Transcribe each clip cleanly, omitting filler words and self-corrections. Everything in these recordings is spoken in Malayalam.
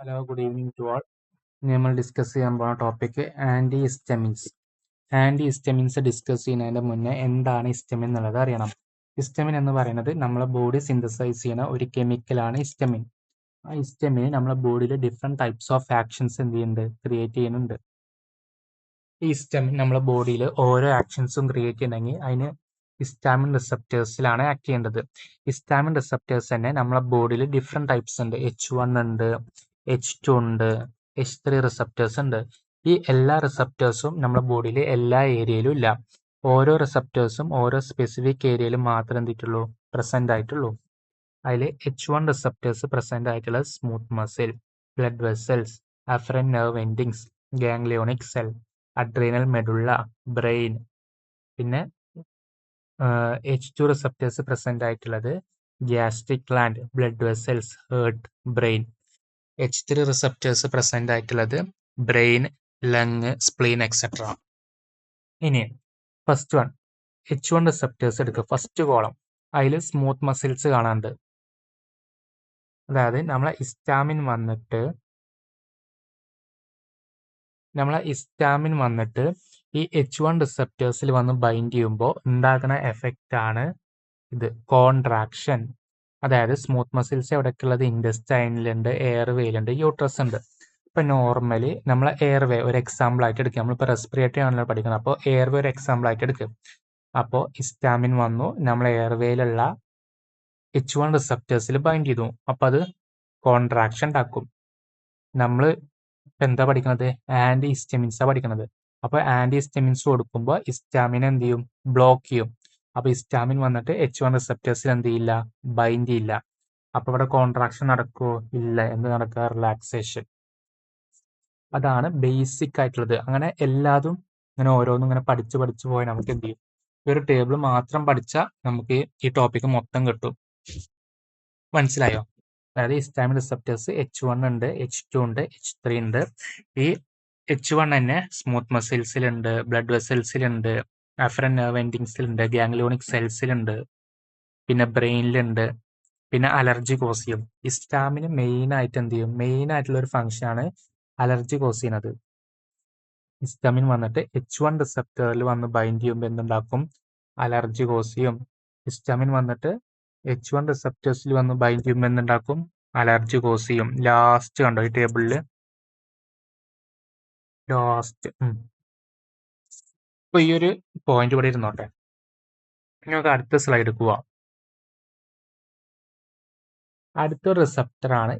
Hello good evening to all. നമ്മൾ ഡിസ്കസ് ചെയ്യാൻ പോകുന്ന topic antihistamines. Antihistamines discuss ചെയ്യുന്നതിന് മുന്നേ എന്താണ് ഹിസ്റ്റമിൻ എന്നുള്ളത് അറിയണം. ഹിസ്റ്റമിൻ എന്ന് പറയുന്നത് നമ്മളെ ബോഡി സിന്തസൈസ് ചെയ്യുന്ന ഒരു കെമിക്കലാണ് ഹിസ്റ്റമിൻ. ആ ഹിസ്റ്റമിൻ നമ്മളെ ബോഡിയിൽ ഡിഫറെൻറ്റ് ടൈപ്സ് ഓഫ് ആക്ഷൻസ് എന്ത് ചെയ്യുന്നുണ്ട്, ക്രിയേറ്റ് ചെയ്യുന്നുണ്ട്. ഈ ഹിസ്റ്റമിൻ നമ്മളെ ബോഡിയിൽ ഓരോ ആക്ഷൻസും ക്രിയേറ്റ് ചെയ്യണമെങ്കിൽ അതിന് ഹിസ്റ്റാമിൻ റിസപ്റ്റേഴ്സിലാണ് ആക്ട് ചെയ്യേണ്ടത്. ഹിസ്റ്റാമിൻ റിസപ്റ്റേഴ്സ് തന്നെ നമ്മളെ ബോഡിയിൽ ഡിഫറെൻറ്റ് ടൈപ്സ് ഉണ്ട്. H1 ഉണ്ട്, H2 ഉണ്ട്, H3 റിസപ്റ്റേഴ്സ് ഉണ്ട്. ഈ എല്ലാ റിസപ്റ്റേഴ്സും നമ്മുടെ ബോഡിയിൽ എല്ലാ ഏരിയയിലും ഇല്ല. ഓരോ റിസപ്റ്റേഴ്സും ഓരോ സ്പെസിഫിക് ഏരിയയിൽ മാത്രം എന്തിട്ടുള്ളൂ, പ്രസന്റ് ആയിട്ടുള്ളൂ. അതിൽ H1 റിസപ്റ്റേഴ്സ് പ്രസന്റ് ആയിട്ടുള്ള smooth muscle, blood vessels, afferent nerve endings, ganglionic cell, adrenal medulla, brain. പിന്നെ H2 റിസപ്റ്റേഴ്സ് പ്രസന്റ് ആയിട്ടുള്ളത് gastric gland, blood vessels, heart, brain. H3 receptors present ആയിട്ടുള്ളത് ബ്രെയിൻ, ലങ്, സ്പ്ലീൻ എക്സെട്ര. ഇനി ഫസ്റ്റ് വൺ H1 റിസപ്റ്റേഴ്സ് എടുക്കുക. ഫസ്റ്റ് കോളം അതിൽ സ്മൂത്ത് മസിൽസ് കാണാനുണ്ട്. അതായത് നമ്മളെ ഹിസ്റ്റാമിൻ വന്നിട്ട് ഈ H1 റിസപ്റ്റേഴ്സിൽ വന്ന് ബൈൻഡ് ചെയ്യുമ്പോൾ ഉണ്ടാകുന്ന എഫക്റ്റ് ആണ് ഇത്, കോൺട്രാക്ഷൻ. അതായത് സ്മൂത്ത് മസിൽസ് എവിടെയൊക്കെയുള്ളത്, ഇൻഡസ്റ്റൈനിലുണ്ട്, എയർവേയിലുണ്ട്, യൂട്രസ് ഉണ്ട്. ഇപ്പൊ നോർമലി നമ്മളെ എയർവേ ഒരു എക്സാമ്പിൾ ആയിട്ട് എടുക്കുക. നമ്മളിപ്പോൾ റെസ്പിറേറ്ററി ആണല്ലോ പഠിക്കുന്നത്. അപ്പോൾ എയർവേ ഒരു എക്സാമ്പിൾ ആയിട്ട് എടുക്കുക. അപ്പോൾ ഹിസ്റ്റാമിൻ വന്നു, നമ്മളെ എയർവേയിലുള്ള H1 റിസപ്റ്റേഴ്സിൽ ബൈൻഡ് ചെയ്തു. അപ്പൊ അത് കോൺട്രാക്ഷൻ ഉണ്ടാക്കും. നമ്മൾ എന്താ പഠിക്കുന്നത്, ആന്റി ഹിസ്റ്റമിൻസാ പഠിക്കുന്നത്. അപ്പൊ ആന്റി ഹിസ്റ്റമിൻസ് കൊടുക്കുമ്പോൾ ഹിസ്റ്റാമിൻ എന്ത് ചെയ്യും, ബ്ലോക്ക് ചെയ്യും. അപ്പൊ ഹിസ്റ്റാമിൻ വന്നിട്ട് H1 റിസപ്റ്റേഴ്സിൽ എന്ത് ചെയ്യില്ല, ബൈൻഡ് ചെയ്യില്ല. അപ്പൊ ഇവിടെ കോൺട്രാക്ഷൻ നടക്കുമോ, ഇല്ല. എന്ത് നടക്കുക, റിലാക്സേഷൻ. അതാണ് ബേസിക് ആയിട്ടുള്ളത്. അങ്ങനെ എല്ലാതും ഇങ്ങനെ ഓരോന്നും ഇങ്ങനെ പഠിച്ചു പോയാൽ നമുക്ക് എന്ത് ചെയ്യും, ഈ ഒരു ടേബിൾ മാത്രം പഠിച്ചാൽ നമുക്ക് ഈ ടോപ്പിക്ക് മൊത്തം കിട്ടും. മനസ്സിലായോ? അതായത് ഹിസ്റ്റാമിൻ റിസപ്റ്റേഴ്സ് H1 ഉണ്ട്, H2 ഉണ്ട്, H3 ഉണ്ട്. ഈ H1 തന്നെ സ്മൂത്ത് മസിൽസിലുണ്ട്, ബ്ലഡ് വെസൽസിലുണ്ട്, അഫറന്റ് നെർവ് എൻഡിങ്സിലുണ്ട്, ഗാംഗ്ലിയോണിക് സെൽസിലുണ്ട്, പിന്നെ ബ്രെയിനിലുണ്ട്, പിന്നെ അലർജി കോസ് ചെയ്യും. ഹിസ്റ്റാമിന് മെയിൻ ആയിട്ട് എന്ത് ചെയ്യും, മെയിൻ ആയിട്ടുള്ള ഒരു ഫംഗ്ഷൻ ആണ് അലർജി കോസ് ചെയ്യുന്നത്. ഹിസ്റ്റാമിൻ വന്നിട്ട് H1 റിസപ്റ്ററിൽ വന്ന് ബൈൻഡ് ചെയ്യുമ്പോൾ എന്തുണ്ടാക്കും, അലർജി കോസ് ചെയ്യും. ഹിസ്റ്റാമിൻ വന്നിട്ട് H1 റിസപ്റ്റേഴ്സിൽ വന്ന് ബൈൻഡ് ചെയ്യുമ്പോൾ എന്തുണ്ടാക്കും, അലർജി കോസ് ചെയ്യും. ലാസ്റ്റ് കണ്ടോ ഈ ടേബിളിൽ, ലാസ്റ്റ്. ഇപ്പൊ ഈ ഒരു പോയിന്റ് ഇവിടെ ഇരുന്നോട്ടെ. ഇനി നമുക്ക് അടുത്ത സ്ലൈഡ് പോവാം. അടുത്ത റിസപ്റ്റർ ആണ്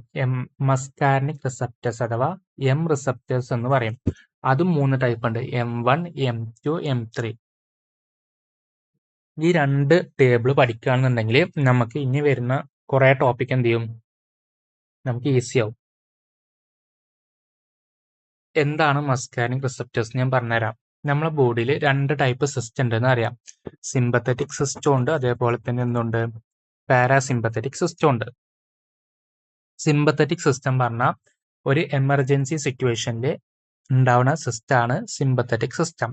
മസ്കാരനിക് റിസപ്റ്റേഴ്സ് അഥവാ M റിസപ്റ്റേഴ്സ് എന്ന് പറയും. അതും 3 ടൈപ്പ് ഉണ്ട്, M1, M2, M3. ഈ 2 ടേബിൾ പഠിക്കുകയാണെന്നുണ്ടെങ്കിൽ നമുക്ക് ഇനി വരുന്ന കുറെ ടോപ്പിക് എന്ത് ചെയ്യും, നമുക്ക് ഈസി ആവും. എന്താണ് മസ്കാരനിക് റിസപ്റ്റേഴ്സ് ഞാൻ പറഞ്ഞുതരാം. നമ്മളെ ബോഡിയിൽ 2 ടൈപ്പ് സിസ്റ്റം ഉണ്ടെന്ന് അറിയാം. സിമ്പത്തറ്റിക് സിസ്റ്റം ഉണ്ട്, അതേപോലെ തന്നെ എന്തുണ്ട്, പാരാസിമ്പത്തറ്റിക് സിസ്റ്റം ഉണ്ട്. സിമ്പത്തറ്റിക് സിസ്റ്റം പറഞ്ഞാൽ ഒരു എമർജൻസി സിറ്റുവേഷനിൽ ഉണ്ടാവുന്ന സിസ്റ്റമാണ് സിമ്പത്തറ്റിക് സിസ്റ്റം.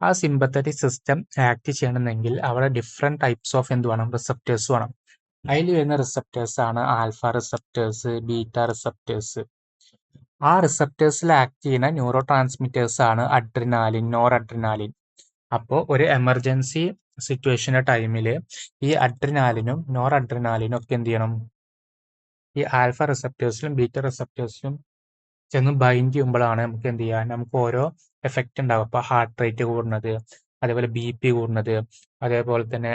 ആ സിമ്പത്തറ്റിക് സിസ്റ്റം ആക്ട് ചെയ്യണമെങ്കിൽ അവിടെ ഡിഫറെന്റ് ടൈപ്സ് ഓഫ് എന്ത് വേണം, റിസപ്റ്റേഴ്സ് വേണം. അതിൽ വരുന്ന റിസപ്റ്റേഴ്സ് ആണ് ആൽഫ റിസപ്റ്റേഴ്സ്, ബീറ്റ റിസപ്റ്റേഴ്സ്. ആ റിസപ്റ്റേഴ്സിൽ ആക്ട് ചെയ്യുന്ന ന്യൂറോ ട്രാൻസ്മിറ്റേഴ്സ് ആണ് അഡ്രിനാലിൻ, നോർ അഡ്രിനാലിൻ. അപ്പോൾ ഒരു എമർജൻസി സിറ്റുവേഷന്റെ ടൈമിൽ ഈ അഡ്രിനാലിനും നോർ അഡ്രിനാലിനും ഒക്കെ എന്ത് ചെയ്യണം, ഈ ആൽഫ റിസപ്റ്റേഴ്സിലും ബീറ്റ റിസപ്റ്റേഴ്സിലും ചെന്ന് ബൈൻഡ് ചെയ്യുമ്പോഴാണ് നമുക്ക് എന്ത് ചെയ്യാൻ, നമുക്ക് ഓരോ എഫക്റ്റ് ഉണ്ടാവും. അപ്പൊ ഹാർട്ട് റേറ്റ് കൂടുന്നത്, അതേപോലെ BP കൂടുന്നത്, അതേപോലെ തന്നെ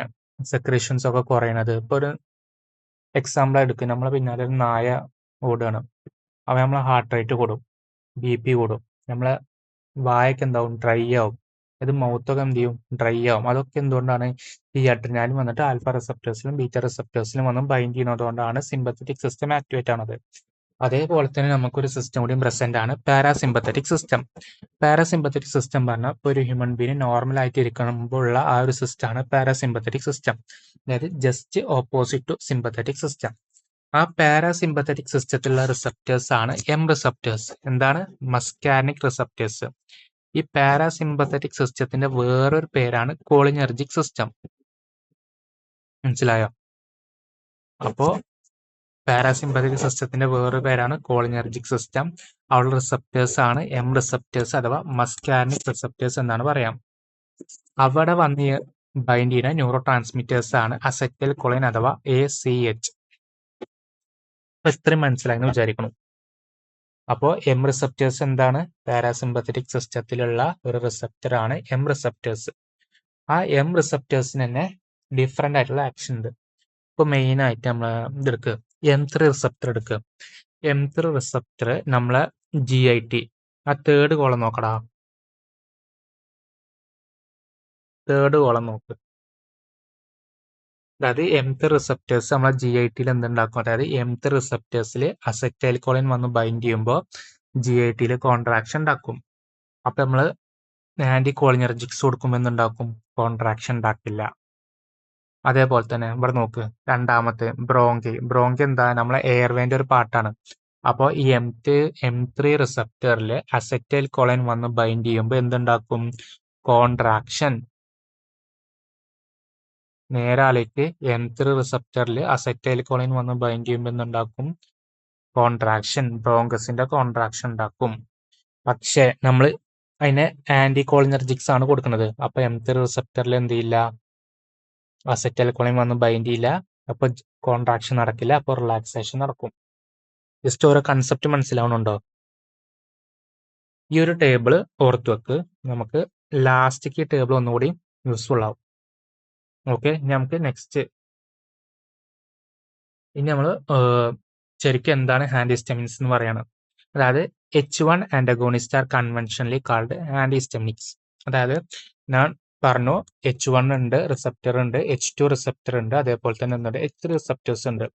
സെക്രീഷൻസ് ഒക്കെ കുറയണത്. ഇപ്പൊ ഒരു എക്സാമ്പിൾ എടുക്കുക, നമ്മളെ പിന്നാലെ ഒരു നായ ഓടുകയാണ്. അപ്പൊ നമ്മളെ ഹാർട്ട് റേറ്റ് കൂടും, BP കൂടും, നമ്മളെ വായൊക്കെ എന്താവും, ഡ്രൈ ആവും. ഇത് മൗത്തൊക്കെ എന്ത് ചെയ്യും, ഡ്രൈ ആവും. അതൊക്കെ എന്തുകൊണ്ടാണ്, ഈ അഡ്രിനാലിൻ വന്നിട്ട് ആൽഫ റിസപ്റ്റേഴ്സിലും ബീറ്റ റിസപ്റ്റേഴ്സിലും വന്ന് ബൈൻഡ് ചെയ്യുന്നതുകൊണ്ടാണ് സിമ്പത്തറ്റിക് സിസ്റ്റം ആക്ടിവേറ്റ് ആണത്. അതേപോലെ തന്നെ നമുക്കൊരു സിസ്റ്റം കൂടി പ്രസന്റ് ആണ്, പാരാസിമ്പത്തറ്റിക് സിസ്റ്റം. പാരാസിമ്പത്തറ്റിക് സിസ്റ്റം പറഞ്ഞാൽ ഇപ്പോൾ ഒരു ഹ്യൂമൻ ബീങ് നോർമൽ ആയിട്ട് ഇരിക്കുമ്പോഴുള്ള ആ ഒരു സിസ്റ്റം ആണ് പാരാസിമ്പത്തറ്റിക് സിസ്റ്റം. അതായത് just opposite to sympathetic system. ആ പാരാസിമ്പത്തറ്റിക് സിസ്റ്റത്തിലുള്ള റിസപ്റ്റേഴ്സ് ആണ് M റിസപ്റ്റേഴ്സ്. എന്താണ്, മസ്കാരനിക് റിസപ്റ്റേഴ്സ്. ഈ പാരാസിമ്പത്തറ്റിക് സിസ്റ്റത്തിന്റെ വേറൊരു പേരാണ് കോളിനെർജിക് സിസ്റ്റം. മനസ്സിലായോ? അപ്പോ പാരാസിമ്പത്തിക് സിസ്റ്റത്തിന്റെ വേറൊരു പേരാണ് കോളിനെർജിക് സിസ്റ്റം. അവിടെ റിസപ്റ്റേഴ്സ് ആണ് എം റിസപ്റ്റേഴ്സ് അഥവാ മസ്കാർനിക് റിസപ്റ്റേഴ്സ് എന്നാണ് പറയാം. അവിടെ വന്ന് ബൈൻഡ് ചെയ്യുന്ന ന്യൂറോ ട്രാൻസ്മിറ്റേഴ്സ് ആണ് അസറ്റൈൽ കൊളിൻ അഥവാ ACH. ഇത്രയും മനസ്സിലായെന്ന് വിചാരിക്കണം. അപ്പോൾ എം റിസപ്റ്റേഴ്സ് എന്താണ്? പാരാസിമ്പത്തറ്റിക് സിസ്റ്റത്തിലുള്ള ഒരു റിസപ്റ്റർ ആണ് എം റിസപ്റ്റേഴ്സ്. ആ എം റിസപ്റ്റേഴ്സിന് തന്നെ ഡിഫറെന്റ് ആയിട്ടുള്ള ആക്ഷൻ ഉണ്ട്. ഇപ്പൊ മെയിൻ ആയിട്ട് നമ്മൾ ഇതെടുക്കുക, M3 റിസപ്റ്റർ എടുക്കുക. M3 റിസപ്റ്റർ നമ്മളെ GIT, ആ തേർഡ് കോളം നോക്കടാ, തേർഡ് കോളം നോക്ക്. അതായത് M3 റിസപ്റ്റേഴ്സ് നമ്മളെ GITയിൽ എന്തുണ്ടാക്കും? അതായത് M3 റിസപ്റ്റേഴ്സിൽ അസറ്റൈൽ കോളിൻ വന്ന് ബൈൻഡ് ചെയ്യുമ്പോൾ GITയിൽ കോൺട്രാക്ഷൻ ഉണ്ടാക്കും. അപ്പൊ നമ്മള് ആന്റി കോളിനെർജിക്സ് കൊടുക്കുമ്പോൾ എന്തുണ്ടാക്കും? കോൺട്രാക്ഷൻ ഉണ്ടാക്കില്ല. അതേപോലെ തന്നെ ഇവിടെ നോക്ക്, രണ്ടാമത്തെ ബ്രോങ്കി എന്താ? നമ്മളെ എയർവേന്റെ ഒരു പാർട്ടാണ്. അപ്പോൾ ഈ M3 റിസപ്റ്ററിൽ അസറ്റൈൽ കോളിൻ വന്ന് ബൈൻഡ് ചെയ്യുമ്പോൾ എന്തുണ്ടാക്കും? കോൺട്രാക്ഷൻ. നേരാലേക്ക് M3 റിസപ്റ്ററിൽ അസറ്റൈൽ കോളിൻ വന്ന് ബൈൻഡ് ചെയ്യുമ്പോൾ എന്തുണ്ടാക്കും? കോൺട്രാക്ഷൻ, ബ്രോങ്കസിന്റെ കോൺട്രാക്ഷൻ ഉണ്ടാക്കും. പക്ഷെ നമ്മൾ അതിനെ ആന്റി കോളിനെർജിക്സ് ആണ് കൊടുക്കുന്നത്. അപ്പൊ M3 റിസപ്റ്ററിൽ എന്ത് ചെയ്യില്ല? അസറ്റൈൽ കോളിൻ വന്ന് ബൈൻഡ് ചെയ്യില്ല. അപ്പൊ കോൺട്രാക്ഷൻ നടക്കില്ല. അപ്പൊ റിലാക്സേഷൻ നടക്കും. ജസ്റ്റ് ഓരോ കൺസെപ്റ്റ് മനസ്സിലാവുന്നുണ്ടോ? ഈ ഒരു ടേബിൾ ഓർത്ത് വെക്ക്. നമുക്ക് ലാസ്റ്റിക്ക് ഈ ടേബിൾ ഒന്നുകൂടി യൂസ്ഫുൾ ആവും. ഓക്കെ, നമുക്ക് നെക്സ്റ്റ് ഇനി നമ്മൾ ശരിക്കും എന്താണ് ആന്റിഹിസ്റ്റമിൻസ് എന്ന് പറയണം. അതായത് H1 antagonist are conventionally called antihistaminics. അതായത് ഞാൻ പറഞ്ഞു H1 ഉണ്ട്, റിസപ്റ്റർ ഉണ്ട്, H2 റിസപ്റ്റർ ഉണ്ട്, അതേപോലെ തന്നെ എന്തുണ്ട്? H3 റിസപ്റ്റേഴ്സ് ഉണ്ട്.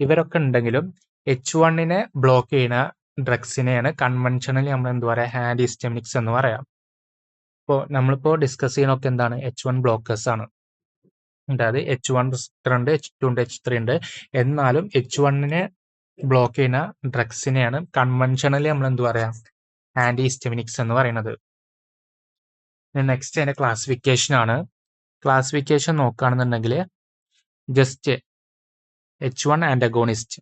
ഇവരൊക്കെ ഉണ്ടെങ്കിലും H1നെ ബ്ലോക്ക് ചെയ്യുന്ന ഡ്രഗ്സിനെയാണ് കൺവെൻഷനലി നമ്മൾ എന്ത് പറയാ? ആന്റിഹിസ്റ്റമിനിക്സ് എന്ന് പറയാം. ഇപ്പോൾ നമ്മളിപ്പോൾ ഡിസ്കസ് ചെയ്യുന്നൊക്കെ എന്താണ്? H1 ബ്ലോക്കേഴ്സ് ആണ്. അതായത് H1 റിസപ്റ്റർ ഉണ്ട്, H2 ഉണ്ട്, H3 ഉണ്ട്. എന്നാലും H1നെ ബ്ലോക്ക് ചെയ്യുന്ന ഡ്രഗ്സിനെയാണ് കൺവെൻഷനലി നമ്മൾ എന്ത് പറയാ? ആന്റിഹിസ്റ്റമിനിക്സ് എന്ന് പറയുന്നത്. നെക്സ്റ്റ് അതിന്റെ ക്ലാസിഫിക്കേഷൻ ആണ്. ക്ലാസിഫിക്കേഷൻ നോക്കുകയാണെന്നുണ്ടെങ്കിൽ ജസ്റ്റ് H1 ആന്റഗോണിസ്റ്റ്,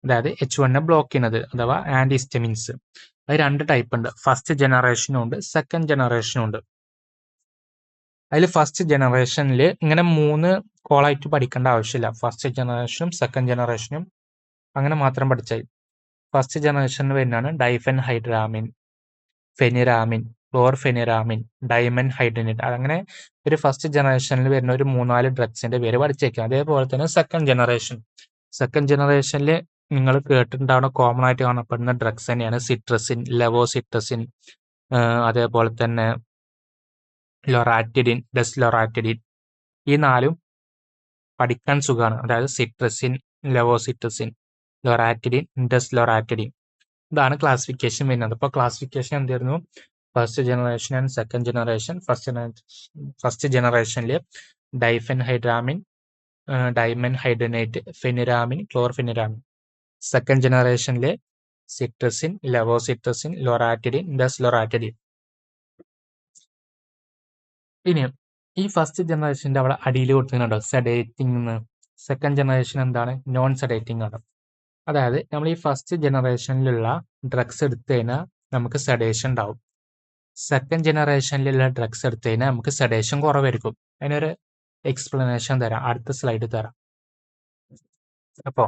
അതായത് H1നെ ബ്ലോക്ക് ചെയ്യുന്നത് അഥവാ ആന്റിഹിസ്റ്റമിൻസ്, അത് രണ്ട് ടൈപ്പ് ഉണ്ട്. ഫസ്റ്റ് ജനറേഷനും ഉണ്ട്, സെക്കൻഡ് ജനറേഷനും ഉണ്ട്. അതിൽ ഫസ്റ്റ് ജനറേഷനിൽ ഇങ്ങനെ 3 കോളായിട്ട് പഠിക്കേണ്ട ആവശ്യമില്ല. ഫസ്റ്റ് ജനറേഷനും സെക്കൻഡ് ജനറേഷനും അങ്ങനെ മാത്രം പഠിച്ചാൽ. ഫസ്റ്റ് ജനറേഷനിൽ വരുന്നതാണ് ഡൈഫെൻഹൈഡ്രാമിൻ, ഫെനിറാമിൻ, ക്ലോർഫെനിറാമിൻ, ഡൈമൻ ഹൈഡ്രനേറ്റ്. അങ്ങനെ ഒരു ഫസ്റ്റ് ജനറേഷനിൽ വരുന്ന ഒരു 3-4 ഡ്രഗ്സിന്റെ പേര് പഠിച്ചേക്കാം. അതേപോലെ തന്നെ സെക്കൻഡ് ജനറേഷനിൽ നിങ്ങൾ കേട്ടിട്ടുണ്ടാവുന്ന കോമൺ ആയിട്ട് കാണപ്പെടുന്ന ഡ്രഗ്സ് തന്നെയാണ് സിട്രസിൻ, ലെവോസിട്രസിൻ, അതേപോലെ തന്നെ ലൊറാറ്റിഡിൻ, ഡെസ്ലൊറാറ്റിഡിൻ. ഈ 4ഉം പഠിക്കാൻ സുഖമാണ്. അതായത് സിട്രസിൻ, ലെവോസിട്രസിൻ, ലൊറാറ്റിഡിൻ, ഡെസ്ലൊറാറ്റിഡിൻ. ഇതാണ് ക്ലാസിഫിക്കേഷൻ വരുന്നത്. അപ്പോൾ ക്ലാസിഫിക്കേഷൻ എന്തായിരുന്നു? First generation and second generation. First ജനറേഷനിൽ ഡൈഫെൻഹൈഡ്രാമിൻ, ഡൈമൻ ഹൈഡ്രനേറ്റ്, ഫെനിറാമിൻ, ക്ലോർഫെനിറാമിൻ. സെക്കൻഡ് ജനറേഷനിൽ സിട്രസിൻ, ലെവോസിട്രസിൻ, ലൊറാറ്റിഡിൻ, ഡെസ്ലൊറാറ്റിഡിൻ. ഇനി ഈ ഫസ്റ്റ് ജനറേഷന്റെ അവിടെ അടിയിൽ കൊടുത്തിട്ടുണ്ടോ സെഡേറ്റിംഗ് എന്ന്? സെക്കൻഡ് ജനറേഷൻ എന്താണ്? നോൺ സെഡേറ്റിംഗ് ആണ്. അതായത് നമ്മൾ ഈ ഫസ്റ്റ് ജനറേഷനിലുള്ള ഡ്രഗ്സ് എടുത്തു കഴിഞ്ഞാൽ നമുക്ക് സെഡേഷൻ ഉണ്ടാവും. സെക്കൻഡ് ജനറേഷനിലുള്ള ഡ്രഗ്സ് എടുത്തു കഴിഞ്ഞാൽ നമുക്ക് സെഡേഷൻ കുറവായിരിക്കും. അതിനൊരു എക്സ്പ്ലനേഷൻ തരാം, അടുത്ത സ്ലൈഡ് തരാം. അപ്പോ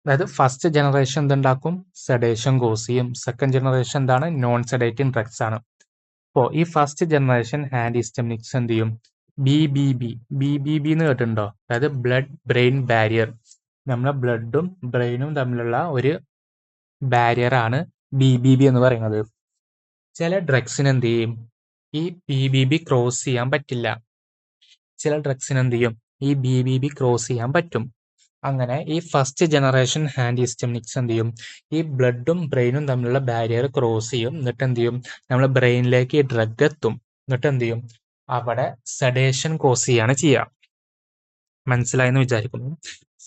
അതായത് ഫസ്റ്റ് ജനറേഷൻ എന്തുണ്ടാക്കും? സെഡേഷൻ കോസ് ചെയ്യും. സെക്കൻഡ് ജനറേഷൻ എന്താണ്? നോൺ സെഡേറ്റിംഗ് ഡ്രഗ്സ് ആണ്. അപ്പോൾ ഈ ഫസ്റ്റ് ജനറേഷൻ ആന്റിഹിസ്റ്റമിനിക്സ് എന്ത് ചെയ്യും? BBB എന്ന് കേട്ടിട്ടുണ്ടോ? അതായത് ബ്ലഡ് ബ്രെയിൻ ബാരിയർ. നമ്മളെ ബ്ലഡും ബ്രെയിനും തമ്മിലുള്ള ഒരു ബാരിയർ ആണ് BBB എന്ന് പറയുന്നത്. ചില ഡ്രഗ്സിന് എന്ത് ചെയ്യും? ഈ BBB ക്രോസ് ചെയ്യാൻ പറ്റില്ല. ചില ഡ്രഗ്സിന് എന്ത് ചെയ്യും? ഈ BBB ക്രോസ് ചെയ്യാൻ പറ്റും. അങ്ങനെ ഈ ഫസ്റ്റ് ജനറേഷൻ ആന്റിഹിസ്റ്റമിനിക്സ് എന്ത് ചെയ്യും? ഈ ബ്ലഡും ബ്രെയിനും തമ്മിലുള്ള ബാരിയർ ക്രോസ് ചെയ്യും. എന്നിട്ട് എന്ത് ചെയ്യും? നമ്മൾ ബ്രെയിനിലേക്ക് ഈ ഡ്രഗ് എത്തും. എന്നിട്ട് എന്ത് ചെയ്യും? അവിടെ സെഡേഷൻ കോസ് ചെയ്യാണ് ചെയ്യുക. മനസ്സിലായെന്ന് വിചാരിക്കുന്നു.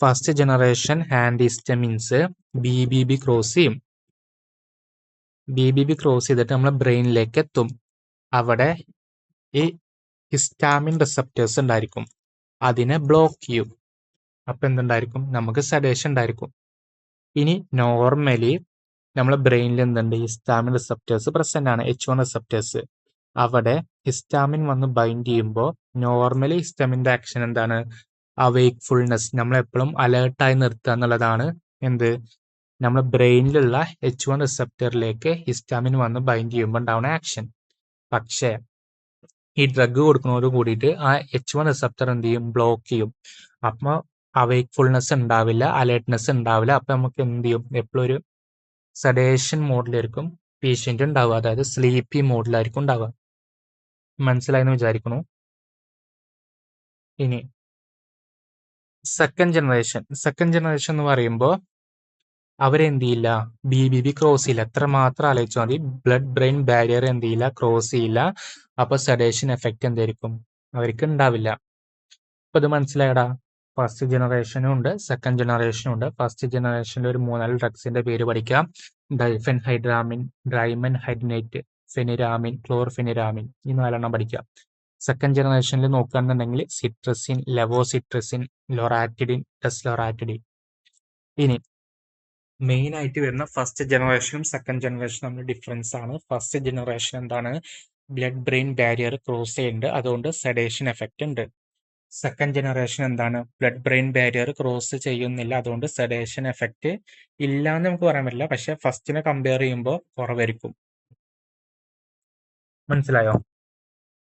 First generation antihistamines BBB cross ചെയ്യും. BBB ക്രോസ് ചെയ്തിട്ട് നമ്മൾ ബ്രെയിനിലേക്ക് എത്തും. അവിടെ ഈ ഹിസ്റ്റാമിൻ റിസപ്റ്റേഴ്സ് ഉണ്ടായിരിക്കും. അതിനെ ബ്ലോക്ക് ചെയ്യും. അപ്പൊ എന്തുണ്ടായിരിക്കും? നമുക്ക് സെഡേഷൻ ഉണ്ടായിരിക്കും. ഇനി നോർമലി നമ്മളെ ബ്രെയിനിൽ എന്തുണ്ട്? ഹിസ്റ്റാമിൻ റിസപ്റ്റേഴ്സ് പ്രസന്റ് ആണ്, H1 റിസപ്റ്റേഴ്സ്. അവിടെ ഹിസ്റ്റാമിൻ വന്ന് ബൈൻഡ് ചെയ്യുമ്പോൾ നോർമലി ഹിസ്റ്റാമിന്റെ ആക്ഷൻ എന്താണ്? അവേക്ക്ഫുൾനെസ്, നമ്മളെപ്പോഴും അലേർട്ടായി നിർത്തുക എന്നുള്ളതാണ്. എന്ത്? നമ്മുടെ ബ്രെയിനിലുള്ള H1 റിസപ്റ്ററിലേക്ക് ഹിസ്റ്റാമിൻ വന്ന് ബൈൻഡ് ചെയ്യുമ്പോൾ ഉണ്ടാവുന്ന ആക്ഷൻ. പക്ഷേ ഈ ഡ്രഗ് കൊടുക്കുന്നതോട് കൂടിയിട്ട് ആ H1 റിസപ്റ്റർ എന്ത് ചെയ്യും? ബ്ലോക്ക് ചെയ്യും. അപ്പൊ അവേക്ക്ഫുൾനെസ് ഉണ്ടാവില്ല, അലേർട്ട്നെസ് ഉണ്ടാവില്ല. അപ്പൊ നമുക്ക് എന്ത് ചെയ്യും? എപ്പോഴും ഒരു സെഡേഷൻ മോഡിലായിരിക്കും പേഷ്യന്റ് ഉണ്ടാവുക, അതായത് സ്ലീപ്പി മോഡിലായിരിക്കും ഉണ്ടാവുക. മനസ്സിലായെന്ന് വിചാരിക്കുന്നു. ഇനി സെക്കൻഡ് ജനറേഷൻ എന്ന് പറയുമ്പോൾ അവരെന്ത് ചെയ്യില്ല? BBB ക്രോസ് ചെയ്യില്ല. എത്ര മാത്രം ആലോചിച്ചാൽ മതി, ബ്ലഡ് ബ്രെയിൻ ബാരിയർ എന്ത് ചെയ്യില്ല? ക്രോസ് ചെയ്യില്ല. അപ്പൊ സെഡേഷൻ എഫക്റ്റ് എന്തായിരിക്കും? അവർക്ക് ഉണ്ടാവില്ല. അപ്പൊ ഇത് മനസ്സിലായടാ. ഫസ്റ്റ് ജനറേഷനും ഉണ്ട്, സെക്കൻഡ് ജനറേഷനും ഉണ്ട്. ഫസ്റ്റ് ജനറേഷനിൽ ഒരു 3-4 ഡ്രഗ്സിന്റെ പേര് പഠിക്കാം. ഡൈഫെൻഹൈഡ്രാമിൻ, ഡ്രൈമെൻഹൈഡ്രേറ്റ്, ഫെനിരാമിൻ, ക്ലോർഫെനിരാമിൻ, ഈ 4 പഠിക്കാം. സെക്കൻഡ് ജനറേഷനിൽ നോക്കുകയാണെന്നുണ്ടെങ്കിൽ സിട്രസിൻ, ലെവോസിട്രസിൻ, ലൊറാറ്റിഡിൻ, ടെസ്ലൊറാറ്റിഡിൻ. ഇനി മെയിൻ ആയിട്ട് വരുന്ന ഫസ്റ്റ് ജനറേഷനും സെക്കൻഡ് ജനറേഷനും തമ്മിൽ ഡിഫറൻസ് ആണ്. ഫസ്റ്റ് ജനറേഷൻ എന്താണ്? ബ്ലഡ് ബ്രെയിൻ ബാരിയർ ക്രോസ് ചെയ്യുന്നുണ്ട്, അതുകൊണ്ട് സെഡേഷൻ എഫക്റ്റ് ഉണ്ട്. സെക്കൻഡ് ജനറേഷൻ എന്താണ്? ബ്ലഡ് ബ്രെയിൻ ബാരിയർ ക്രോസ് ചെയ്യുന്നില്ല, അതുകൊണ്ട് സെഡേഷൻ എഫക്റ്റ് ഇല്ല എന്ന് നമുക്ക് പറയാൻ പറ്റില്ല. പക്ഷെ ഫസ്റ്റിനെ കമ്പയർ ചെയ്യുമ്പോൾ കുറവായിരിക്കും. മനസ്സിലായോ?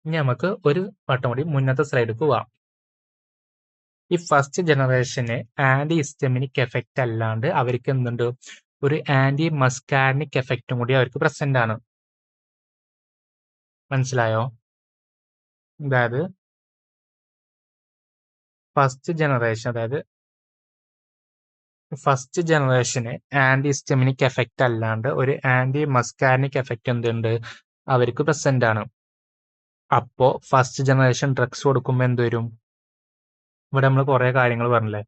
ഇനി നമുക്ക് ഒരു വട്ടം കൂടി മുന്നത്തെ സ്ലൈഡിൽ പോവാം. ഈ ഫസ്റ്റ് ജനറേഷന് ആന്റി ഹിസ്റ്റമിനിക് എഫക്റ്റ് അല്ലാണ്ട് അവർക്ക് എന്തുണ്ട്? ഒരു ആന്റി മസ്കാർനിക് എഫക്റ്റും കൂടി അവർക്ക് പ്രസന്റ് ആണ്. മനസ്സിലായോ? അതായത് ഫസ്റ്റ് ജനറേഷന് ആന്റി ഹിസ്റ്റമിനിക് എഫക്റ്റ് അല്ലാണ്ട് ഒരു ആന്റി മസ്കാർനിക് എഫക്റ്റ് എന്തുണ്ട്? അവർക്ക് പ്രസന്റ് ആണ്. അപ്പോ ഫസ്റ്റ് ജനറേഷൻ ഡ്രഗ്സ് കൊടുക്കുമ്പോൾ എന്ത് വരും? ഇവിടെ നമ്മൾ കുറെ കാര്യങ്ങൾ പറഞ്ഞില്ലേ,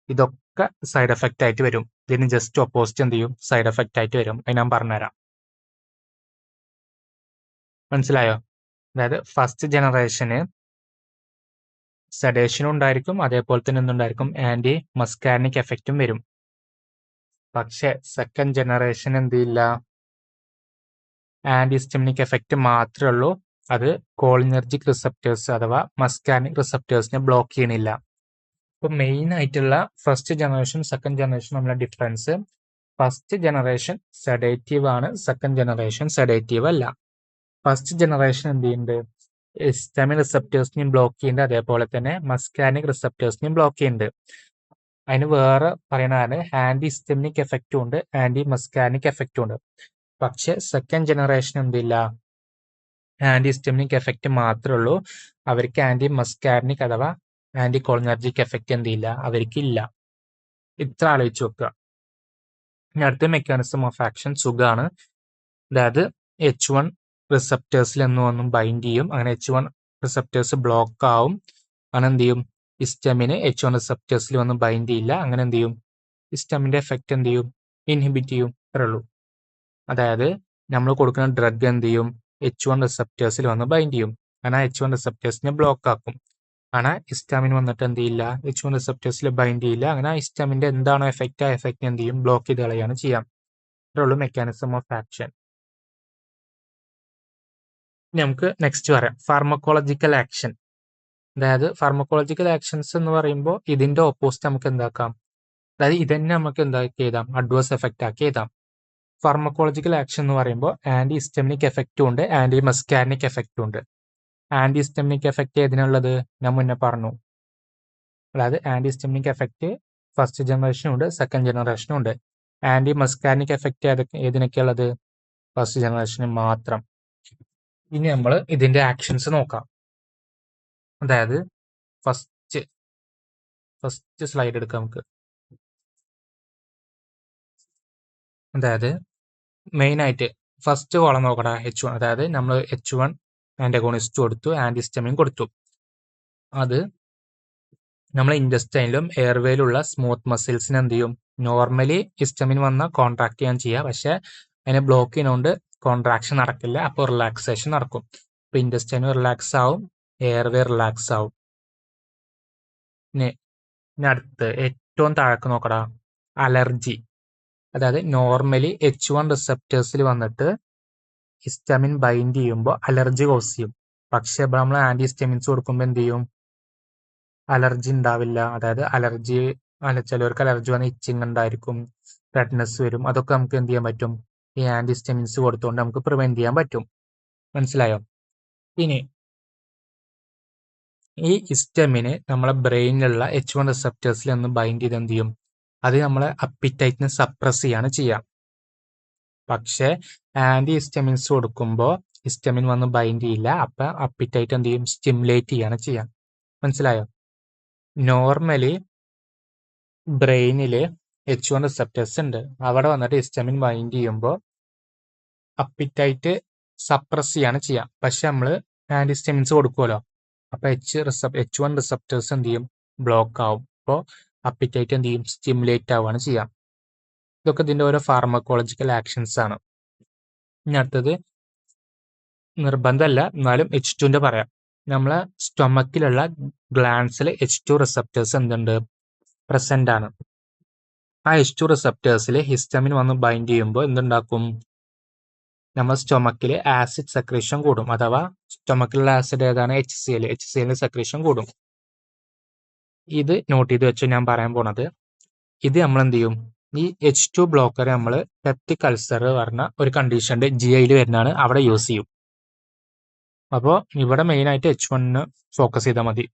ഇതൊക്കെ സൈഡ് എഫക്റ്റ് ആയിട്ട് വരും. ഇതിന് ജസ്റ്റ് ഓപ്പോസിറ്റ് എന്ത് ചെയ്യും? സൈഡ് എഫക്റ്റ് ആയിട്ട് വരും. അത് ഞാൻ പറഞ്ഞുതരാം. മനസ്സിലായോ? അതായത് ഫസ്റ്റ് ജനറേഷന് സെഡേഷനും ഉണ്ടായിരിക്കും, അതേപോലെ തന്നെ എന്തുണ്ടായിരിക്കും? ആന്റി മസ്കാർനിക് എഫക്റ്റും വരും. പക്ഷെ സെക്കൻഡ് ജനറേഷൻ എന്ത് ചെയ്യില്ല? ആന്റി ഹിസ്റ്റമിനിക് എഫക്റ്റ് മാത്രമേ ഉള്ളൂ. അത് കോളിനെർജിക് റിസപ്റ്റേഴ്സ് അഥവാ മസ്കാർനിക് റിസപ്റ്റേഴ്സിനെ ബ്ലോക്ക് ചെയ്യണില്ല. ഇപ്പൊ മെയിൻ ആയിട്ടുള്ള ഫസ്റ്റ് ജനറേഷൻ സെക്കൻഡ് ജനറേഷൻ തമ്മിലുള്ള ഡിഫറൻസ്, ഫസ്റ്റ് ജനറേഷൻ സെഡേറ്റീവ് ആണ്, സെക്കൻഡ് ജനറേഷൻ സെഡേറ്റീവ് അല്ല. ഫസ്റ്റ് ജനറേഷൻ എന്ത് ചെയ്യുന്നുണ്ട്? ഹിസ്റ്റമിൻ റിസപ്റ്റേഴ്സിനെയും ബ്ലോക്ക് ചെയ്യുന്നുണ്ട്, അതേപോലെ തന്നെ മസ്കാർനിക് റിസപ്റ്റേഴ്സിനെയും ബ്ലോക്ക് ചെയ്യുന്നുണ്ട്. അതിന് വേറെ പറയുന്നതാണ് ആന്റി ഹിസ്റ്റമിനിക് എഫക്റ്റും ഉണ്ട്, ആന്റി മസ്കാർനിക് എഫക്റ്റും ഉണ്ട്. പക്ഷെ സെക്കൻഡ് ജനറേഷൻ എന്തില്ല? ആന്റി ഹിസ്റ്റമിനിക് എഫക്റ്റ് മാത്രമേ ഉള്ളൂ. അവർക്ക് ആന്റി മസ്കാർനിക് അഥവാ ആന്റി കോളിനർജിക് എഫക്റ്റ് എന്തില്ല? അവർക്കില്ല. ഇത്ര ആലോചിച്ച് വെക്കുക. അടുത്ത മെക്കാനിസം ഓഫ് ആക്ഷൻ സുഖാണ്. അതായത് H1 റിസപ്റ്റേഴ്സിൽ ഒന്നും ബൈൻഡ് ചെയ്യും, അങ്ങനെ H1 റിസപ്റ്റേഴ്സ് ബ്ലോക്ക് ആവും. അങ്ങനെ എന്ത് ചെയ്യും? ഹിസ്റ്റമിന് H1 റിസപ്റ്റേഴ്സിൽ വന്ന് ബൈൻഡ് ചെയ്യില്ല, അങ്ങനെ എന്ത് ചെയ്യും? ഹിസ്റ്റമിന്റെ എഫക്റ്റ് എന്ത് ചെയ്യും? ഇൻഹിബിറ്റ് ചെയ്യും. അത്രേ ഉള്ളൂ. അതായത് നമ്മൾ കൊടുക്കുന്ന ഡ്രഗ് എന്ത് ചെയ്യും? H1 റിസപ്റ്റേഴ്സിൽ വന്ന് ബൈൻഡ് ചെയ്യും, അങ്ങനെ H1 റിസപ്റ്റേഴ്സിനെ ബ്ലോക്ക് ആക്കും. ஆனால் ഹിസ്റ്റാമിൻ വന്നിട്ട് എന്ത് ചെയ്യില്ല? H1 റിസപ്റ്റേഴ്സിൽ ബൈൻഡ് ചെയ്യില്ല, അങ്ങനെ ഹിസ്റ്റാമിന്റെ എന്താണോ എഫക്റ്റ് ആ എഫക്റ്റ് എന്ത് ചെയ്യും? ബ്ലോക്ക് ചെയ്ത് കളയാണ് ചെയ്യാം. ഇത്രേ ഉള്ളൂ മെക്കാനിസം ഓഫ് ആക്ഷൻ. ഇനി നമുക്ക് നെക്സ്റ്റ് പറയാം ഫാർമക്കോളജിക്കൽ ആക്ഷൻ. അതായത് ഫാർമക്കോളജിക്കൽ ആക്ഷൻസ് എന്ന് പറയുമ്പോൾ ഇതിന്റെ ഓപ്പോസിറ്റ് നമുക്ക് എന്താക്കാം? അതായത് ഇതന്നെ നമുക്ക് എന്താക്കി എഴുതാം? അഡ്വേഴ്സ് എഫക്റ്റ് ആക്കി എഴുതാം. ഫാർമക്കോളജിക്കൽ ആക്ഷൻ എന്ന് പറയുമ്പോൾ ആന്റി ഹിസ്റ്റമിനിക് എഫക്റ്റും ഉണ്ട്, ആന്റി മസ്കാർനിക് എഫക്റ്റും ഉണ്ട്. ആന്റി ഹിസ്റ്റമിനിക് എഫക്റ്റ് ഏതിനുള്ളത്? ഞാൻ മുന്നേ പറഞ്ഞു. അതായത് ആന്റി ഹിസ്റ്റമിനിക് എഫക്റ്റ് ഫസ്റ്റ് ജനറേഷനും ഉണ്ട്, സെക്കൻഡ് ജനറേഷനും ഉണ്ട്. ആന്റി മസ്കാർനിക് എഫക്റ്റ് ഏതിനൊക്കെയുള്ളത്? ഫസ്റ്റ് ജനറേഷന് മാത്രം. ഇനി നമ്മൾ ഇതിന്റെ ആക്ഷൻസ് നോക്കാം. അതായത് ഫസ്റ്റ് സ്ലൈഡ് എടുക്കാം നമുക്ക്. അതായത് മെയിൻ ആയിട്ട് ഫസ്റ്റ് കോളം നോക്കടാ, H1. അതായത് നമ്മൾ H1 ആന്റഗോണിസ്റ്റ് കൊടുത്തു, ആന്റി ഹിസ്റ്റമിൻ കൊടുത്തു. അത് നമ്മൾ ഇൻഡസ്റ്റൈനിലും എയർവേയിലുള്ള സ്മൂത്ത് മസിൽസിന് എന്ത് ചെയ്യും? നോർമലി ഹിസ്റ്റമിൻ വന്നാൽ കോൺട്രാക്ട് ചെയ്യാൻ ചെയ്യുക, പക്ഷെ അതിനെ ബ്ലോക്ക് ചെയ്യുന്നതുകൊണ്ട് കോൺട്രാക്ഷൻ നടക്കില്ല, അപ്പോൾ റിലാക്സേഷൻ നടക്കും. അപ്പോൾ ഇൻഡസ്റ്റൈൻ റിലാക്സ് ആവും, എയർവേ റിലാക്സ് ആവും. ഇനി അടുത്ത് ഏറ്റവും താഴേക്ക് നോക്കടാ, അലർജി. അതായത് നോർമലി H1 റിസപ്റ്റേഴ്സിൽ വന്നിട്ട് ഹിസ്റ്റമിൻ ബൈൻഡ് ചെയ്യുമ്പോൾ അലർജി കോസ് ചെയ്യും. പക്ഷെ ഇപ്പൊ നമ്മൾ ആന്റിഹിസ്റ്റമിൻസ് കൊടുക്കുമ്പോൾ എന്ത് ചെയ്യും? അലർജി ഉണ്ടാവില്ല. അതായത് അലർജി ചിലവർക്ക് അലർജി വന്ന ഇച്ചിങ് ഉണ്ടായിരിക്കും, റെഡ്നെസ് വരും. അതൊക്കെ നമുക്ക് എന്ത് ചെയ്യാൻ പറ്റും? ഈ ആന്റിഹിസ്റ്റമിൻസ് കൊടുത്തുകൊണ്ട് നമുക്ക് പ്രിവെന്റ് ചെയ്യാൻ പറ്റും. മനസ്സിലായോ? ഇനി ഈ ഹിസ്റ്റമിന് നമ്മളെ ബ്രെയിനിലുള്ള H1 റിസപ്റ്റേഴ്സിൽ ഒന്ന് ബൈൻഡ് ചെയ്ത് എന്ത് ചെയ്യും? അത് നമ്മളെ അപ്പിറ്റൈറ്റിനെ സപ്രസ് ചെയ്യാണ് ചെയ്യുക. പക്ഷെ ആന്റിഹിസ്റ്റമിൻസ് കൊടുക്കുമ്പോൾ ഹിസ്റ്റമിൻ വന്ന് ബൈൻഡ് ചെയ്യില്ല. അപ്പൊ അപ്പിറ്റൈറ്റ് എന്ത് ചെയ്യും? സ്റ്റിമുലേറ്റ് ചെയ്യാണ് ചെയ്യുക. മനസ്സിലായോ? നോർമലി ബ്രെയിനില് H1 റിസപ്റ്റേഴ്സ് ഉണ്ട്. അവിടെ വന്നിട്ട് ഹിസ്റ്റമിൻ ബൈൻഡ് ചെയ്യുമ്പോൾ അപ്പിറ്റൈറ്റ് സപ്രസ് ചെയ്യാണ് ചെയ്യുക. പക്ഷെ നമ്മൾ ആന്റിഹിസ്റ്റമിൻസ് കൊടുക്കുമല്ലോ, അപ്പൊ H1 റിസപ്റ്റേഴ്സ് എന്ത് ചെയ്യും? ബ്ലോക്ക് ആവും. അപ്പോൾ അപ്പിറ്റൈറ്റ് എന്ത് ചെയ്യും? സ്റ്റിമുലേറ്റ് ആവുകയാണ് ചെയ്യുക. ഇതൊക്കെ ഇതിന്റെ ഓരോ ഫാർമക്കോളജിക്കൽ ആക്ഷൻസ് ആണ്. ഇനി അടുത്തത് നിർബന്ധമല്ല, എന്നാലും H2ന്റെ പറയാം. നമ്മളെ സ്റ്റൊമക്കിലുള്ള ഗ്ലാൻസിൽ H2 റിസപ്റ്റേഴ്സ് എന്തുണ്ട്? പ്രസന്റ് ആണ്. ആ H2 റിസപ്റ്റേഴ്സിൽ ഹിസ്റ്റമിൻ വന്ന് ബൈൻഡ് ചെയ്യുമ്പോൾ എന്തുണ്ടാക്കും? നമ്മൾ സ്റ്റൊമക്കിൽ ആസിഡ് സെക്രീഷൻ കൂടും. അഥവാ സ്റ്റൊമക്കിലുള്ള ആസിഡ് ഏതാണ്? HCl സെക്രീഷൻ കൂടും. ഇത് നോട്ട് ചെയ്ത് വെച്ച് ഞാൻ പറയാൻ പോണത്, ഇത് നമ്മൾ എന്ത് ചെയ്യും? ഈ H2 ബ്ലോക്കർ നമ്മൾ പെപ്റ്റിക് അൾസർ പറഞ്ഞ ഒരു കണ്ടീഷന്റെ GIയിൽ വരുന്നതാണ്, അവിടെ യൂസ് ചെയ്യും. അപ്പോൾ ഇവിടെ മെയിൻ ആയിട്ട് H1 ഫോക്കസ് ചെയ്താൽ മതി.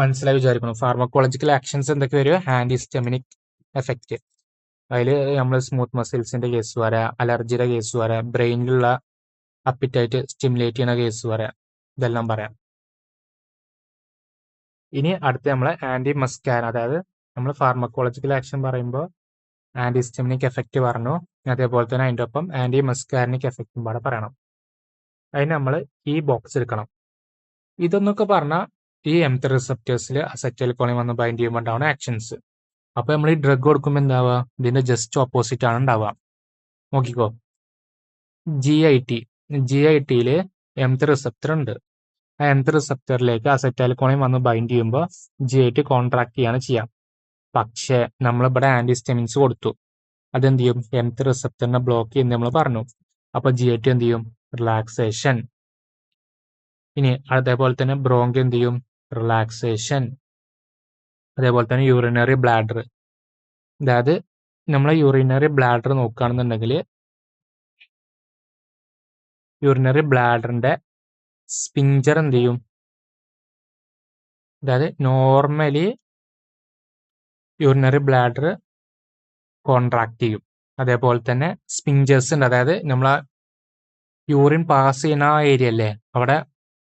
മനസ്സിലായി വിചാരിക്കുന്നു. ഫാർമക്കോളജിക്കൽ ആക്ഷൻസ് എന്തൊക്കെ വരും? ആന്റിഹിസ്റ്റമിനിക് എഫക്റ്റ്. അതിൽ നമ്മൾ സ്മൂത്ത് മസിൽസിന്റെ കേസ് വരാം, അലർജിയുടെ കേസ് വരാം, ബ്രെയിനിലുള്ള അപ്പിറ്റൈറ്റ് സ്റ്റിമുലേറ്റ് ചെയ്യുന്ന കേസ് വരാം. ഇതെല്ലാം പറയാം. ഇനി അടുത്ത നമ്മളെ ആന്റി മസ്കാര, അതായത് നമ്മൾ ഫാർമക്കോളജിക്കൽ ആക്ഷൻ പറയുമ്പോൾ ആന്റിഹിസ്റ്റമിനിക് എഫക്റ്റ് പറഞ്ഞു, അതേപോലെ തന്നെ അതിൻ്റെ ഒപ്പം ആന്റി മസ്കാരനിക് എഫക്റ്റും പാടെ പറയണം. അതിന് നമ്മൾ ഈ ബോക്സ് എടുക്കണം. ഇതെന്നൊക്കെ പറഞ്ഞാൽ ഈ M3 റിസപ്റ്റേഴ്സിൽ അസറ്റൈൽകോളിൻ വന്ന് ബൈൻഡ് ചെയ്യുമ്പോൾ ഉണ്ടാവുന്ന ആക്ഷൻസ്. അപ്പൊ നമ്മൾ ഈ ഡ്രഗ് കൊടുക്കുമ്പോൾ എന്താവുക? ഇതിന്റെ ജസ്റ്റ് ഓപ്പോസിറ്റ് ആണ് ഉണ്ടാവുക. നോക്കിക്കോ, GITയിൽ M3 റിസപ്റ്റർ ഉണ്ട്. ആ M3 റിസപ്റ്ററിലേക്ക് അസറ്റൈൽകോളിൻ വന്ന് ബൈൻഡ് ചെയ്യുമ്പോൾ GIT കോൺട്രാക്ട് ചെയ്യാണ് ചെയ്യാം. പക്ഷെ നമ്മളിവിടെ ആന്റിഹിസ്റ്റമിൻസ് കൊടുത്തു, അതെന്ത് ചെയ്യും? M3 റിസപ്റ്ററിനെ ബ്ലോക്ക് ചെയ്യുന്ന നമ്മൾ പറഞ്ഞു. അപ്പൊ GIT എന്ത് ചെയ്യും? റിലാക്സേഷൻ. ഇനി അതേപോലെ തന്നെ ബ്രോങ്ക് എന്ത് ചെയ്യും? റിലാക്സേഷൻ. അതേപോലെ തന്നെ യൂറിനറി ബ്ലാഡർ, അതായത് നമ്മളെ യൂറിനറി ബ്ലാഡർ നോക്കുകയാണെന്നുണ്ടെങ്കിൽ യൂറിനറി ബ്ലാഡറിന്റെ സ്പിഞ്ചർ എന്ത് ചെയ്യും? അതായത് നോർമലി യൂറിനറി ബ്ലാഡർ കോൺട്രാക്ട് ചെയ്യും. അതേപോലെ തന്നെ സ്പിഞ്ചേഴ്സ് ഉണ്ട്, അതായത് നമ്മളെ യൂറിൻ പാസ് ചെയ്യുന്ന ആ ഏരിയ അല്ലേ, അവിടെ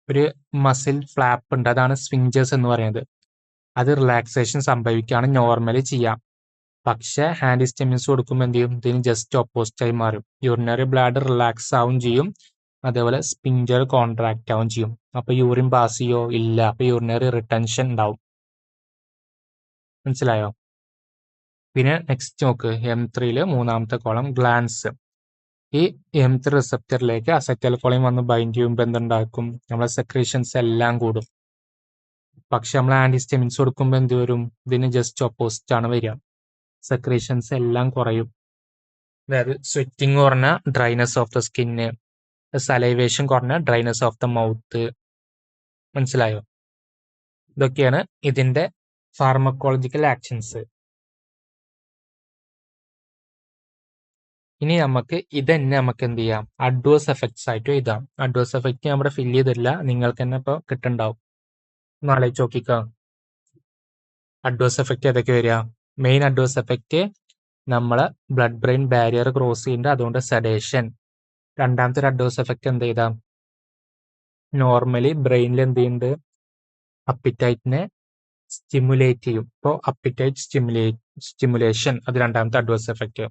ഒരു മസിൽ ഫ്ലാപ്പ് ഉണ്ട്, അതാണ് സ്പിഞ്ചേഴ്സ് എന്ന് പറയുന്നത്. അത് റിലാക്സേഷൻ സംഭവിക്കുകയാണ് നോർമലി ചെയ്യാം. പക്ഷെ ആന്റിഹിസ്റ്റമിൻസ് കൊടുക്കുമ്പോൾ എന്ത് ചെയ്യും? ഇതിന് ജസ്റ്റ് ഓപ്പോസിറ്റ് ആയി മാറും. യൂറിനറി ബ്ലാഡർ റിലാക്സ് ആവും ചെയ്യും, അതേപോലെ സ്പിഞ്ചർ കോൺട്രാക്ട് ആവും ചെയ്യും. അപ്പൊ യൂറിൻ പാസ് ചെയ്യോ? ഇല്ല. അപ്പൊ യൂറിനറി റിട്ടൻഷൻ ഉണ്ടാവും. മനസ്സിലായോ? പിന്നെ നെക്സ്റ്റ് നോക്ക്, M3 മൂന്നാമത്തെ കോളം ഗ്ലാൻസ്. ഈ M3 റിസപ്റ്ററിലേക്ക് അസറ്റൈൽകോളിൻ വന്ന് ബൈൻഡ് ചെയ്യുമ്പോൾ എന്തുണ്ടാക്കും? നമ്മളെ സെക്രീഷൻസ് എല്ലാം കൂടും. പക്ഷെ നമ്മൾ ആന്റിഹിസ്റ്റമിൻസ് കൊടുക്കുമ്പോൾ എന്ത് വരും? ഇതിന് ജസ്റ്റ് ഓപ്പോസിറ്റ് ആണ് വരിക. സെക്രീഷൻസ് എല്ലാം കുറയും. അതായത് സ്വെറ്റിംഗ് കുറഞ്ഞ dryness of the skin, salivation കുറഞ്ഞ ഡ്രൈനെസ് ഓഫ് ദ മൗത്ത്. മനസ്സിലായോ? ഇതൊക്കെയാണ് ഇതിന്റെ ഫാർമക്കോളജിക്കൽ ആക്ഷൻസ്. ഇനി നമുക്ക് ഇതന്നെ നമുക്ക് എന്ത് ചെയ്യാം? അഡ്വേഴ്സ് എഫക്ട്സ് ആയിട്ട് എഴുതാം. അഡ്വേഴ്സ് എഫക്റ്റ് നമ്മുടെ ഫില്ല് ചെയ്തില്ല, നിങ്ങൾക്ക് തന്നെ ഇപ്പൊ കിട്ടുന്നുണ്ടാവും. നാളേക്ക് നോക്കിക്കാം. അഡ്വേഴ്സ് എഫക്റ്റ് ഏതൊക്കെ വരിക? മെയിൻ അഡ്വേഴ്സ് എഫക്റ്റ് നമ്മളെ ബ്ലഡ് ബ്രെയിൻ ബാരിയർ ക്രോസ് ചെയ്യുന്നുണ്ട്, അതുകൊണ്ട് സെഡേഷൻ. രണ്ടാമത്തെ ഒരു അഡ്വേഴ്സ് എഫക്റ്റ് എന്ത് ചെയ്താം? നോർമലി ബ്രെയിനിൽ എന്ത് ചെയ്യുന്നുണ്ട്? അപ്പിറ്റൈറ്റിനെ സ്റ്റിമുലേറ്റ് ചെയ്യും. ഇപ്പോൾ അപ്പിറ്റൈറ്റ് സ്റ്റിമുലേഷൻ, അത് രണ്ടാമത്തെ അഡ്വേഴ്സ് എഫക്റ്റ്.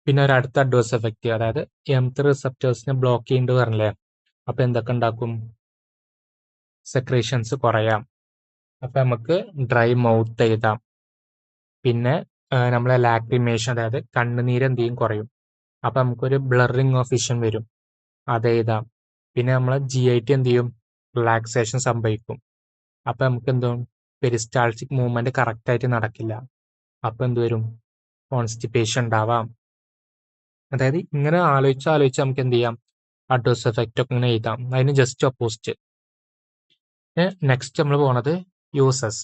പിന്നെ ഒരു അടുത്ത അഡ്വേഴ്സ് എഫക്റ്റ്, അതായത് M3 റിസപ്റ്റേഴ്സിനെ ബ്ലോക്ക് ചെയ്യുന്നുണ്ട് പറഞ്ഞില്ലേ, അപ്പൊ എന്തൊക്കെ ഉണ്ടാക്കും? സെക്രീഷൻസ് കുറയാം. അപ്പൊ നമുക്ക് ഡ്രൈ മൗത്ത് എഴുതാം. പിന്നെ നമ്മളെ ലാക്രിമേഷൻ, അതായത് കണ്ണുനീര് എന്ത് ചെയ്യും? കുറയും. അപ്പൊ നമുക്കൊരു ബ്ലറിങ് ഓഫ് വിഷൻ വരും, അത് എഴുതാം. പിന്നെ നമ്മളെ GIT എന്ത് ചെയ്യും? റിലാക്സേഷൻ സംഭവിക്കും. അപ്പൊ നമുക്ക് എന്തും പെരിസ്റ്റാൾസിക് മൂവ്മെന്റ് കറക്റ്റ് ആയിട്ട് നടക്കില്ല. അപ്പൊ എന്ത് വരും? കോൺസ്റ്റിപ്പേഷൻ ഉണ്ടാവാം. അതായത് ഇങ്ങനെ ആലോചിച്ച് നമുക്ക് എന്ത് ചെയ്യാം? അഡ്വേഴ്സ് എഫക്റ്റ് ഒക്കെ ഇങ്ങനെ എഴുതാം. അതിന് ജസ്റ്റ് ഓപ്പോസിറ്റ്. നെക്സ്റ്റ് നമ്മൾ പോണത് യൂസസ്.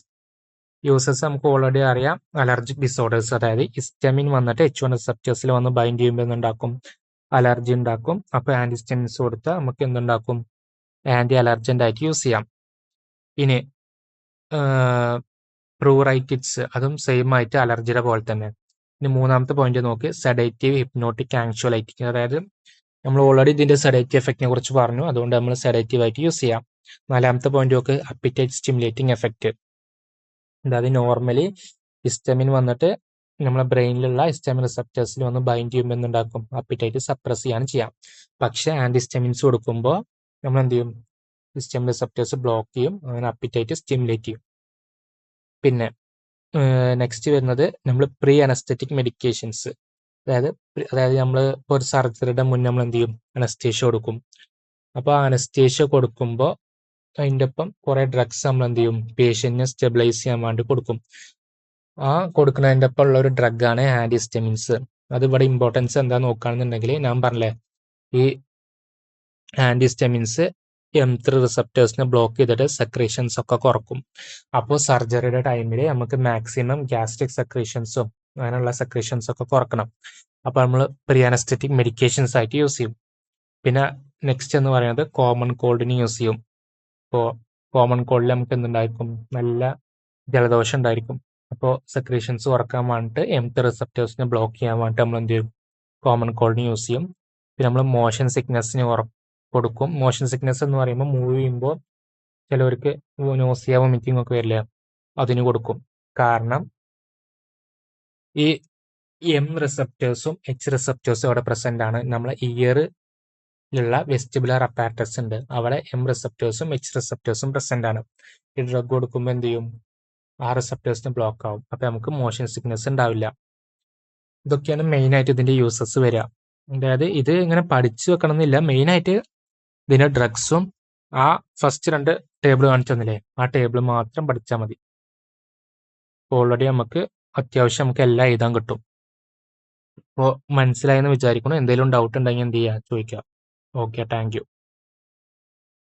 നമുക്ക് ഓൾറെഡി അറിയാം. അലർജിക് ഡിസോർഡേഴ്സ്, അതായത് ഹിസ്റ്റമിൻ വന്നിട്ട് H1 റിസപ്റ്റേഴ്സിൽ വന്ന് ബൈൻഡ് ചെയ്യുമ്പോൾ എന്തുണ്ടാക്കും? അലർജി ഉണ്ടാക്കും. അപ്പൊ ആന്റിഹിസ്റ്റമിൻസ് കൊടുത്താൽ നമുക്ക് എന്തുണ്ടാക്കും? ആന്റി അലർജന്റ് ആയിട്ട് യൂസ് ചെയ്യാം. ഇനി പ്രൂറൈറ്റിറ്റ്സ്, അതും സെയിം ആയിട്ട് അലർജിയുടെ പോലെ തന്നെ. ഇനി മൂന്നാമത്തെ പോയിന്റ് നോക്കി, സെഡേറ്റീവ്, ഹിപ്നോട്ടിക്, ആങ്ഷ്വലൈറ്റിക്. അതായത് നമ്മൾ ഓൾറെഡി ഇതിന്റെ സെഡേറ്റീവ് എഫക്റ്റിനെ കുറിച്ച് പറഞ്ഞു, അതുകൊണ്ട് നമ്മൾ സെഡേറ്റീവ് ആയിട്ട് യൂസ് ചെയ്യാം. നാലാമത്തെ പോയിന്റ് നോക്ക്, അപ്പിറ്റൈറ്റ് സ്റ്റിമുലേറ്റിംഗ് എഫക്റ്റ്. അതായത് നോർമലി ഹിസ്റ്റമിൻ വന്നിട്ട് നമ്മളെ ബ്രെയിനിലുള്ള ഹിസ്റ്റമിൻ റിസപ്റ്റേഴ്സിൽ വന്ന് ബൈൻഡ് ചെയ്യുമ്പോൾ എന്തുണ്ടാക്കും? അപ്പിറ്റൈറ്റ് സപ്രസ് ചെയ്യാൻ ചെയ്യാം. പക്ഷെ ആന്റിഹിസ്റ്റമിൻസ് കൊടുക്കുമ്പോൾ നമ്മൾ എന്ത് ചെയ്യും? ഹിസ്റ്റമിൻ റിസപ്റ്റേഴ്സ് ബ്ലോക്ക് ചെയ്യും, അങ്ങനെ അപ്പിറ്റൈറ്റ് സ്റ്റിമുലേറ്റ് ചെയ്യും. പിന്നെ നെക്സ്റ്റ് വരുന്നത് നമ്മൾ പ്രീ അനസ്തെറ്റിക് മെഡിക്കേഷൻസ്. അതായത് നമ്മൾ ഇപ്പോൾ ഒരു സർജറിയുടെ മുന്നേ നമ്മൾ എന്ത് ചെയ്യും? അനസ്തേഷ്യ കൊടുക്കും. അപ്പോൾ ആ അനസ്തേഷ്യ കൊടുക്കുമ്പോൾ അതിൻ്റെ ഒപ്പം കുറെ ഡ്രഗ്സ് നമ്മൾ എന്ത് ചെയ്യും? പേഷ്യന്റിനെ സ്റ്റെബിലൈസ് ചെയ്യാൻ വേണ്ടി കൊടുക്കും. ആ കൊടുക്കുന്നതിൻ്റെ ഒപ്പം ഉള്ള ഒരു ഡ്രഗാണ് ആന്റിഹിസ്റ്റമിൻസ്. അത് ഇവിടെ ഇമ്പോർട്ടൻസ് എന്താ നോക്കുകയാണെന്നുണ്ടെങ്കിൽ, ഞാൻ പറഞ്ഞില്ലേ, ഈ ആന്റിഹിസ്റ്റമിൻസ് M3 റിസപ്റ്റേഴ്സിനെ ബ്ലോക്ക് ചെയ്തിട്ട് സെക്രീഷൻസ് ഒക്കെ കുറക്കും. അപ്പോൾ സർജറിയുടെ ടൈമിൽ നമുക്ക് മാക്സിമം ഗ്യാസ്ട്രിക് സെക്രീഷൻസും അങ്ങനെയുള്ള സെക്രീഷൻസ് ഒക്കെ കുറക്കണം. അപ്പോൾ നമ്മൾ പ്രീ അനസ്തെറ്റിക് മെഡിക്കേഷൻസ് ആയിട്ട് യൂസ് ചെയ്യും. പിന്നെ നെക്സ്റ്റ് എന്ന് പറയുന്നത് കോമൺ കോൾഡിന് യൂസ് ചെയ്യും. ഇപ്പോൾ കോമൺ കോൾഡിൽ നമുക്ക് എന്തുണ്ടായിരിക്കും? നല്ല ജലദോഷം ഉണ്ടായിരിക്കും. അപ്പോൾ സെക്രീഷൻസ് കുറക്കാൻ വേണ്ടിയിട്ട് M3 റിസപ്റ്റേഴ്സിനെ ബ്ലോക്ക് ചെയ്യാൻ വേണ്ടിയിട്ട് നമ്മൾ എന്ത് ചെയ്യും? കോമൺ കോൾഡിന് യൂസ് ചെയ്യും. പിന്നെ നമ്മൾ മോഷൻ സിക്നെസ്സിന് കൊടുക്കും. മോഷൻ സിക്നെസ് എന്ന് പറയുമ്പോൾ മൂവ് ചെയ്യുമ്പോൾ ചിലവർക്ക് നോസിയ, വൊമിറ്റിംഗ് ഒക്കെ വരില്ല, അതിന് കൊടുക്കും. കാരണം ഈ M റിസപ്റ്റേഴ്സും H റിസപ്റ്റേഴ്സും അവിടെ പ്രസന്റ് ആണ്. നമ്മളെ ഇയറിലുള്ള വെസ്റ്റിബുലർ അപ്പാരറ്റസ് ഉണ്ട്, അവിടെ M റിസപ്റ്റേഴ്സും H റിസപ്റ്റേഴ്സും പ്രസന്റ് ആണ്. ഈ ഡ്രഗ് കൊടുക്കുമ്പോൾ എന്ത് ചെയ്യും? ആ റിസപ്റ്റേഴ്സിന് ബ്ലോക്ക് ആവും. അപ്പൊ നമുക്ക് മോഷൻ സിക്നെസ് ഉണ്ടാവില്ല. ഇതൊക്കെയാണ് മെയിൻ ആയിട്ട് ഇതിന്റെ യൂസസ് വരിക. അതായത് ഇത് ഇങ്ങനെ പഠിച്ചു വെക്കണം എന്നില്ല. മെയിൻ ആയിട്ട് ഇതിന്റെ ഡ്രഗ്സും ആ ഫസ്റ്റ് 2 ടേബിൾ കാണിച്ചു തന്നില്ലേ, ആ ടേബിൾ മാത്രം പഠിച്ചാൽ മതി. ഓൾറെഡി അത്യാവശ്യം നമുക്ക് എല്ലാം എഴുതാൻ കിട്ടും. അപ്പോൾ മനസ്സിലായെന്ന് വിചാരിക്കണം. എന്തെങ്കിലും ഡൗട്ട് ഉണ്ടെങ്കിൽ എന്ത് ചെയ്യുക? ചോദിക്കുക. Okay, thank you.